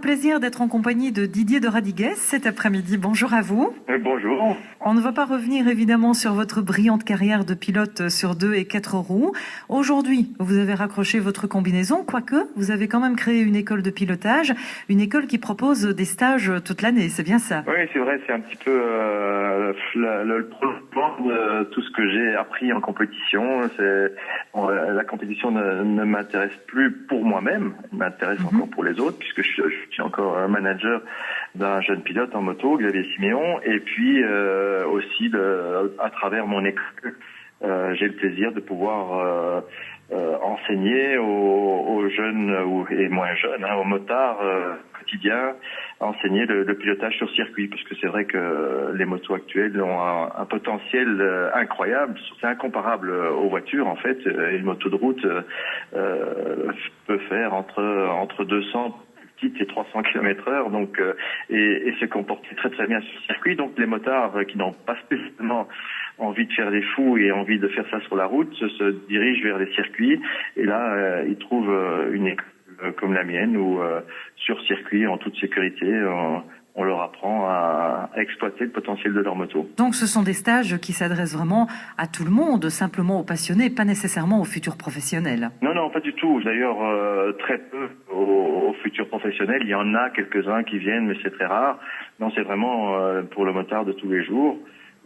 plaisir d'être en compagnie de Didier de Radiguès cet après-midi. Bonjour à vous. Bonjour. On ne va pas revenir évidemment sur votre brillante carrière de pilote sur 2 et 4 roues. Aujourd'hui, vous avez raccroché votre combinaison, quoique vous avez quand même créé une école de pilotage, une école qui propose des stages toute l'année, c'est bien ça? Oui, c'est vrai, c'est un petit peu le prolongement de tout ce que j'ai appris en compétition. La compétition ne m'intéresse plus pour moi-même, elle m'intéresse encore pour les autres, puisque je suis encore un manager d'un jeune pilote en moto, Xavier Siméon, et puis aussi à travers mon école, j'ai le plaisir de pouvoir enseigner aux jeunes et moins jeunes, aux motards quotidiens, enseigner le pilotage sur circuit, parce que c'est vrai que les motos actuelles ont un potentiel incroyable, c'est incomparable aux voitures en fait. Une moto de route peut faire entre 200 petites et 300 km/h, donc et se comporter très très bien sur circuit. Donc les motards qui n'ont pas spécialement envie de faire des fous et envie de faire ça sur la route se dirigent vers les circuits, et là ils trouvent une école comme la mienne où sur circuit en toute sécurité on leur apprend à exploiter le potentiel de leur moto. Donc ce sont des stages qui s'adressent vraiment à tout le monde, simplement aux passionnés, pas nécessairement aux futurs professionnels. Non, pas du tout. D'ailleurs, très peu aux futurs professionnels. Il y en a quelques-uns qui viennent, mais c'est très rare. Non, c'est vraiment pour le motard de tous les jours.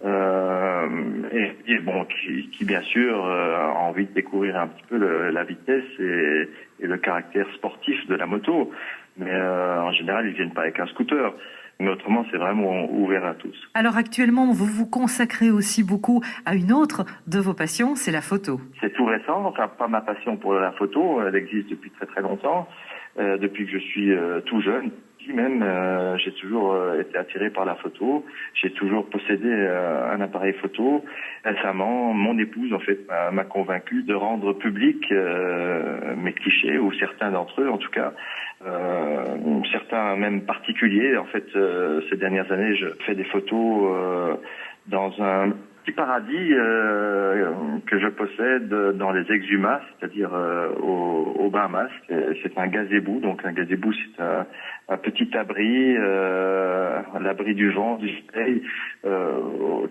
Et bon, qui bien sûr a envie de découvrir un petit peu la vitesse et le caractère sportif de la moto. Mais en général, ils viennent pas avec un scooter. Mais autrement, c'est vraiment ouvert à tous. Alors actuellement, vous vous consacrez aussi beaucoup à une autre de vos passions, c'est la photo. C'est tout récent, enfin pas ma passion pour la photo, elle existe depuis très très longtemps, depuis que je suis tout jeune. Même, j'ai toujours été attiré par la photo, j'ai toujours possédé un appareil photo. Récemment, mon épouse en fait m'a convaincu de rendre public mes clichés, ou certains d'entre eux en tout cas, certains même particuliers. En fait, ces dernières années, je fais des photos dans un petit paradis que je possède dans les Exumas, c'est-à-dire aux Bahamas. C'est un gazebo, donc un gazebo c'est un petit abri, à l'abri du vent, du soleil,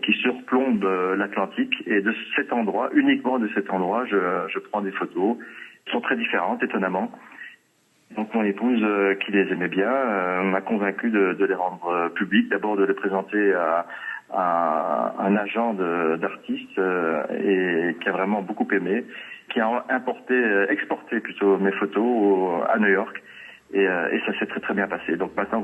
qui surplombe l'Atlantique. Et de cet endroit, uniquement de cet endroit, je prends des photos. Elles sont très différentes, étonnamment. Donc mon épouse, qui les aimait bien, m'a convaincu de les rendre publics, d'abord de les présenter à un agent d'artistes et qui a vraiment beaucoup aimé, qui a exporté plutôt mes photos à New York. Et ça s'est très très bien passé. Donc maintenant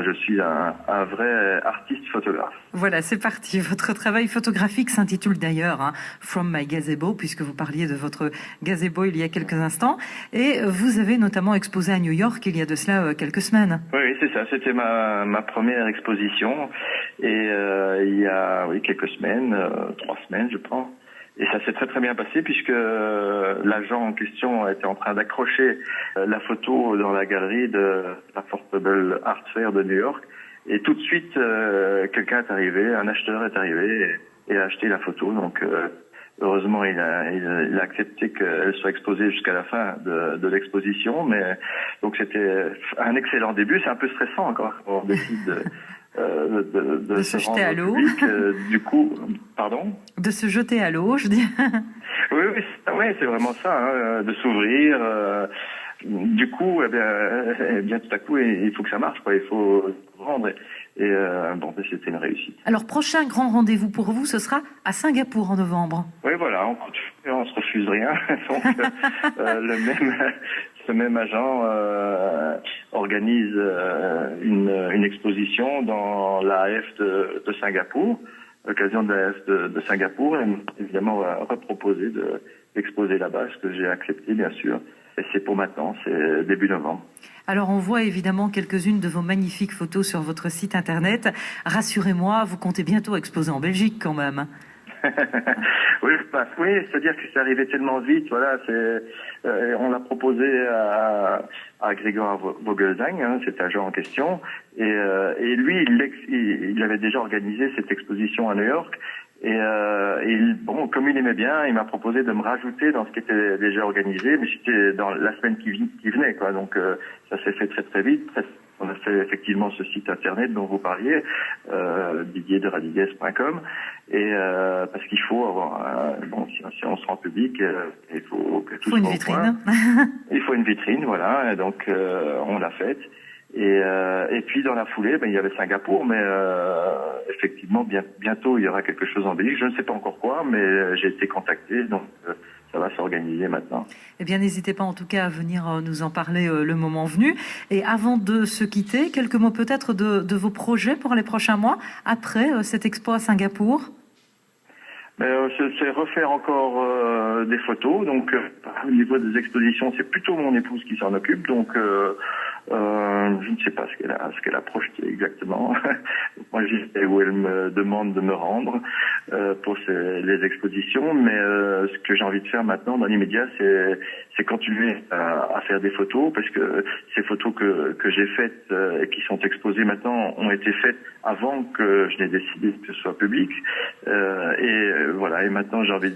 je suis un vrai artiste photographe. Voilà, c'est parti. Votre travail photographique s'intitule d'ailleurs From My Gazebo, puisque vous parliez de votre gazebo il y a quelques instants. Et vous avez notamment exposé à New York il y a de cela quelques semaines. Oui, c'est ça. C'était ma première exposition. Et il y a quelques semaines, 3 semaines je pense. Et ça s'est très très bien passé puisque l'agent en question était en train d'accrocher la photo dans la galerie de la Portable Art Fair de New York. Et tout de suite, quelqu'un est arrivé, un acheteur est arrivé et a acheté la photo. Donc heureusement, il a accepté qu'elle soit exposée jusqu'à la fin de l'exposition. Mais donc c'était un excellent début. C'est un peu stressant encore. On décide de se jeter à l'eau. Du coup, pardon? De se jeter à l'eau, je dis. Oui, c'est vraiment ça, de s'ouvrir. Du coup, eh bien, tout à coup, il faut que ça marche, quoi. Il faut rendre. Et c'était une réussite. Alors, prochain grand rendez-vous pour vous, ce sera à Singapour en novembre. Oui, voilà, on se refuse rien. Donc, ce même agent organise une exposition dans l'AF de Singapour, à l'occasion de l'AF de Singapour, et évidemment reproposer d'exposer là-bas, ce que j'ai accepté bien sûr. Et c'est pour maintenant, c'est début novembre. Alors on voit évidemment quelques-unes de vos magnifiques photos sur votre site internet. Rassurez-moi, vous comptez bientôt exposer en Belgique quand même. Oui, c'est-à-dire que c'est arrivé tellement vite. Voilà, on l'a proposé à Grégoire Vogelsang, cet agent en question, et lui, il avait déjà organisé cette exposition à New York. Et comme il aimait bien, il m'a proposé de me rajouter dans ce qui était déjà organisé, mais c'était dans la semaine qui venait, quoi. Donc ça s'est fait très très vite, effectivement ce site internet dont vous parliez, didierderadigues.com, et parce qu'il faut avoir, si on se rend public, il faut que tout soit une au vitrine. point. Il faut une vitrine, voilà, et donc on l'a faite. Et puis dans la foulée, il y avait Singapour, mais effectivement bientôt il y aura quelque chose en Belgique. Je ne sais pas encore quoi, mais j'ai été contacté, donc ça va s'organiser maintenant. Eh bien, n'hésitez pas en tout cas à venir nous en parler le moment venu. Et avant de se quitter, quelques mots peut-être de vos projets pour les prochains mois après cette expo à Singapour. C'est refaire encore des photos. Donc au niveau des expositions, c'est plutôt mon épouse qui s'en occupe. Donc je ne sais pas ce qu'elle a projeté exactement. Moi, j'y sais où elle me demande de me rendre pour les expositions. Mais ce que j'ai envie de faire maintenant, dans l'immédiat, c'est continuer à faire des photos, parce que ces photos que j'ai faites et qui sont exposées maintenant ont été faites avant que je n'ai décidé que ce soit public. Voilà. Et maintenant, j'ai envie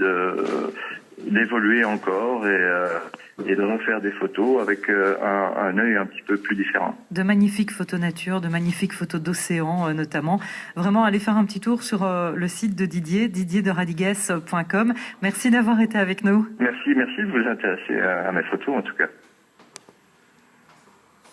d'évoluer encore et de refaire des photos avec un œil un petit peu plus différent. De magnifiques photos nature, de magnifiques photos d'océan notamment. Vraiment, allez faire un petit tour sur le site de didierderadigues.com. Merci d'avoir été avec nous. Merci de vous intéresser à mes photos en tout cas.